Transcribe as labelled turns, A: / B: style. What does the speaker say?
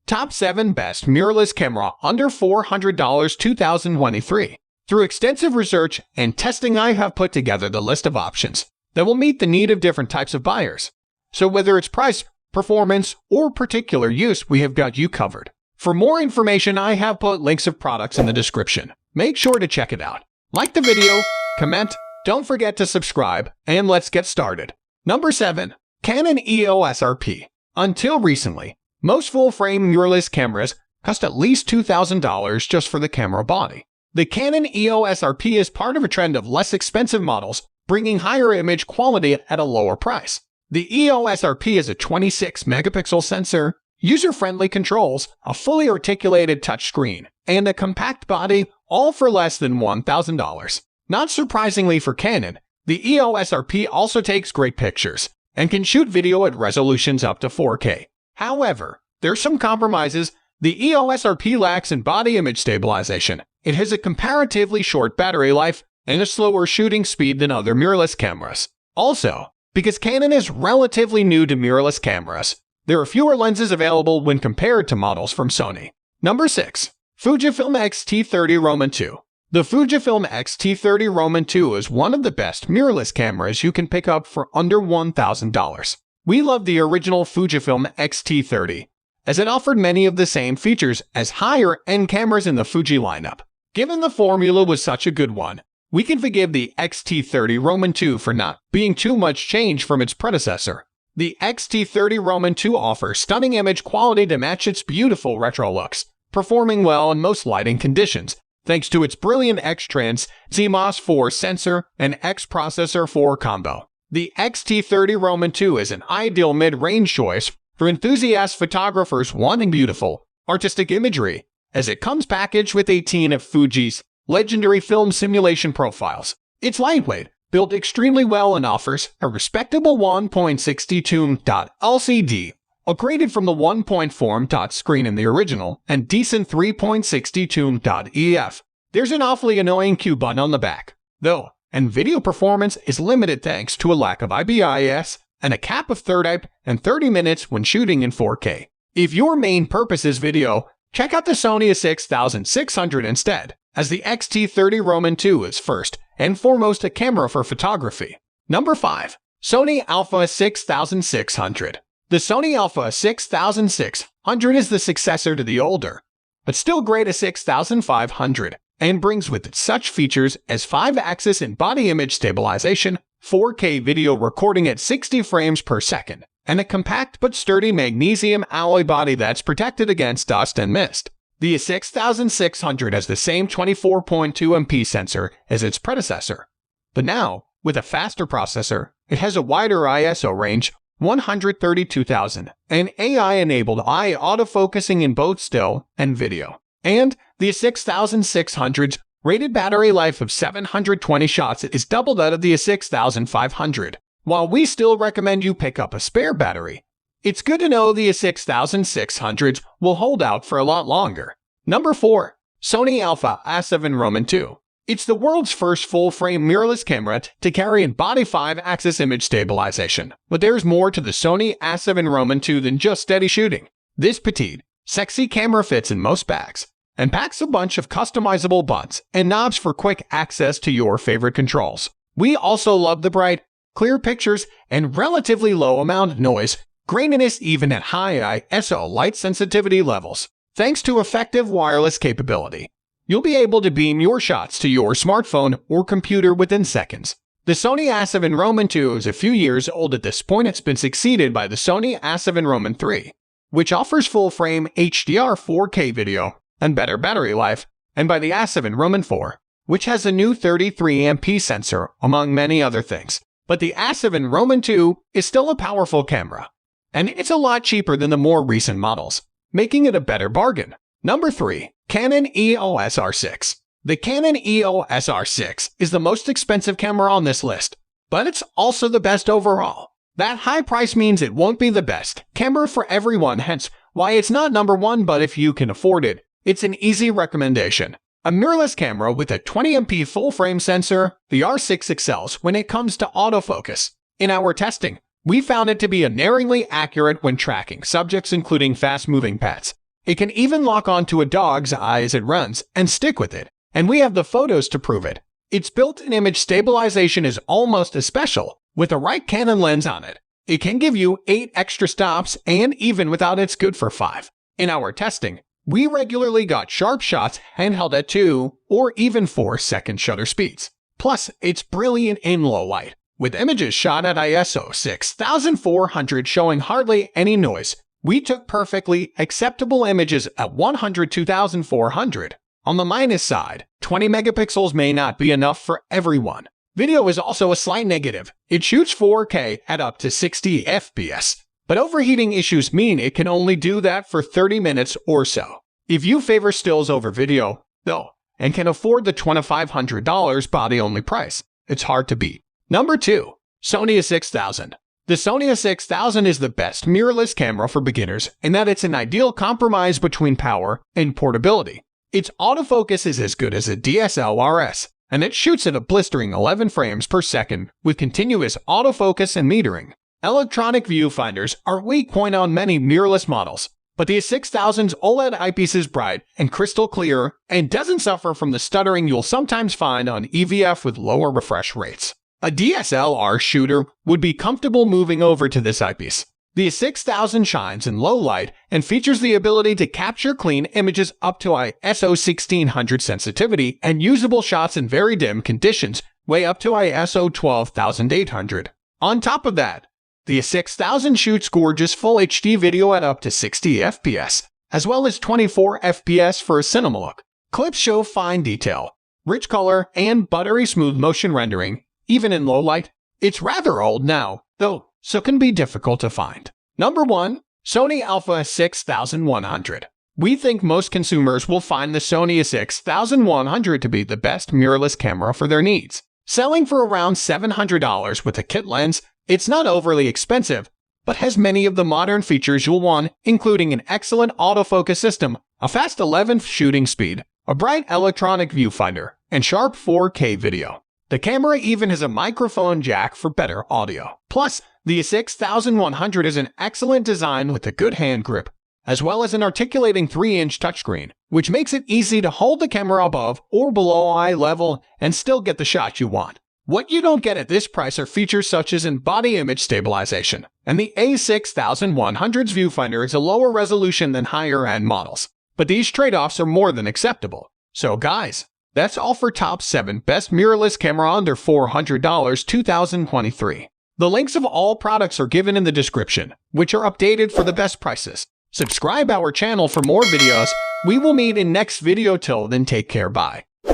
A: Top 7 Best Mirrorless Camera Under $400 2023. Through extensive research and testing, I have put together the list of options that will meet the need of different types of buyers. So whether it's price, performance, or particular use, we have got you covered. For more information, I have put links of products in the description. Make sure to check it out. Like the video, comment, don't forget to subscribe, and let's get started. Number 7. Canon EOS RP. Until recently, most full-frame mirrorless cameras cost at least $2,000 just for the camera body. The Canon EOS RP is part of a trend of less expensive models, bringing higher image quality at a lower price. The EOS RP is a 26-megapixel sensor, user-friendly controls, a fully articulated touchscreen, and a compact body, all for less than $1,000. Not surprisingly for Canon, the EOS RP also takes great pictures and can shoot video at resolutions up to 4K. However, there are some compromises. The EOS RP lacks in body image stabilization. It has a comparatively short battery life and a slower shooting speed than other mirrorless cameras. Also, because Canon is relatively new to mirrorless cameras, there are fewer lenses available when compared to models from Sony. Number 6. Fujifilm X-T30 Roman II. The Fujifilm X-T30 Roman II is one of the best mirrorless cameras you can pick up for under $1,000. We love the original Fujifilm X-T30, as it offered many of the same features as higher-end cameras in the Fuji lineup. Given the formula was such a good one, we can forgive the X-T30 Roman II for not being too much change from its predecessor. The X-T30 Roman II offers stunning image quality to match its beautiful retro looks, performing well in most lighting conditions, thanks to its brilliant X-Trans CMOS 4 sensor and X-Processor 4 combo. The X-T30 Roman II is an ideal mid-range choice for enthusiast photographers wanting beautiful, artistic imagery, as it comes packaged with 18 of Fuji's legendary film simulation profiles. It's lightweight, built extremely well, and offers a respectable 1.62 LCD, upgraded from the 1.4 screen in the original, and decent 3.62 EF. There's an awfully annoying Q button on the back, though, and video performance is limited thanks to a lack of IBIS and a cap of 30 minutes when shooting in 4K. If your main purpose is video, check out the Sony a6600 instead, as the X-T30 Roman II is first and foremost a camera for photography. Number 5. Sony Alpha 6600. The Sony Alpha 6600 is the successor to the older, but still great a6500, and brings with it such features as 5-axis and body image stabilization, 4K video recording at 60 frames per second, and a compact but sturdy magnesium alloy body that's protected against dust and mist. The A6600 has the same 24.2 MP sensor as its predecessor, but now, with a faster processor, it has a wider ISO range, 132,000, and AI-enabled eye autofocusing in both still and video. And the A6600's rated battery life of 720 shots is double that of the A6500. While we still recommend you pick up a spare battery, it's good to know the A6600s will hold out for a lot longer. Number 4. Sony Alpha A7 Roman II. It's the world's first full-frame mirrorless camera to carry in body 5-axis image stabilization. But there's more to the Sony A7 Roman II than just steady shooting. This petite, sexy camera fits in most bags and packs a bunch of customizable buttons and knobs for quick access to your favorite controls. We also love the bright, clear pictures and relatively low amount of noise, graininess even at high ISO light sensitivity levels. Thanks to effective wireless capability, you'll be able to beam your shots to your smartphone or computer within seconds. The Sony A7 Roman II is a few years old at this point. It's been succeeded by the Sony A7 Roman III, which offers full-frame HDR 4K video and better battery life, and by the A7 Roman IV, which has a new 33 MP sensor, among many other things. But the A7 Roman II is still a powerful camera, and it's a lot cheaper than the more recent models, making it a better bargain. Number 3. Canon EOS R6. The Canon EOS R6 is the most expensive camera on this list, but it's also the best overall. That high price means it won't be the best camera for everyone, hence why it's not number 1, but if you can afford it, it's an easy recommendation. A mirrorless camera with a 20MP full-frame sensor, the R6 excels when it comes to autofocus. In our testing, we found it to be unerringly accurate when tracking subjects, including fast-moving pets. It can even lock onto a dog's eye as it runs and stick with it. And we have the photos to prove it. Its built-in image stabilization is almost as special. With the right Canon lens on it, it can give you 8 extra stops, and even without it's good for 5. In our testing, we regularly got sharp shots handheld at 2 or even 4-second shutter speeds. Plus, it's brilliant in low light, with images shot at ISO 6400 showing hardly any noise. We took perfectly acceptable images at 102,400. On the minus side, 20 megapixels may not be enough for everyone. Video is also a slight negative. It shoots 4K at up to 60 FPS, but overheating issues mean it can only do that for 30 minutes or so. If you favor stills over video, though, and can afford the $2,500 body-only price, it's hard to beat. Number 2. Sony a6000. The Sony a6000 is the best mirrorless camera for beginners in that it's an ideal compromise between power and portability. Its autofocus is as good as a DSLR, and it shoots at a blistering 11 frames per second with continuous autofocus and metering. Electronic viewfinders are a weak point on many mirrorless models, but the a6000's OLED eyepiece is bright and crystal clear and doesn't suffer from the stuttering you'll sometimes find on EVF with lower refresh rates. A DSLR shooter would be comfortable moving over to this eyepiece. The a6000 shines in low light and features the ability to capture clean images up to ISO 1600 sensitivity and usable shots in very dim conditions way up to ISO 12800. On top of that, the a6000 shoots gorgeous Full HD video at up to 60 FPS, as well as 24 FPS for a cinema look. Clips show fine detail, rich color, and buttery smooth motion rendering, even in low light. It's rather old now, though, so can be difficult to find. Number 1. Sony Alpha a6100. We think most consumers will find the Sony a6100 to be the best mirrorless camera for their needs. Selling for around $700 with a kit lens, it's not overly expensive, but has many of the modern features you'll want, including an excellent autofocus system, a fast 11th shooting speed, a bright electronic viewfinder, and sharp 4K video. The camera even has a microphone jack for better audio. Plus, the a6100 is an excellent design with a good hand grip, as well as an articulating 3-inch touchscreen, which makes it easy to hold the camera above or below eye level and still get the shot you want. What you don't get at this price are features such as in-body image stabilization, and the a6100's viewfinder is a lower resolution than higher-end models. But these trade-offs are more than acceptable. So guys, that's all for top 7 best mirrorless camera under $400 2023. The links of all products are given in the description, which are updated for the best prices. Subscribe our channel for more videos. We will meet in next video. Till then, take care. Bye.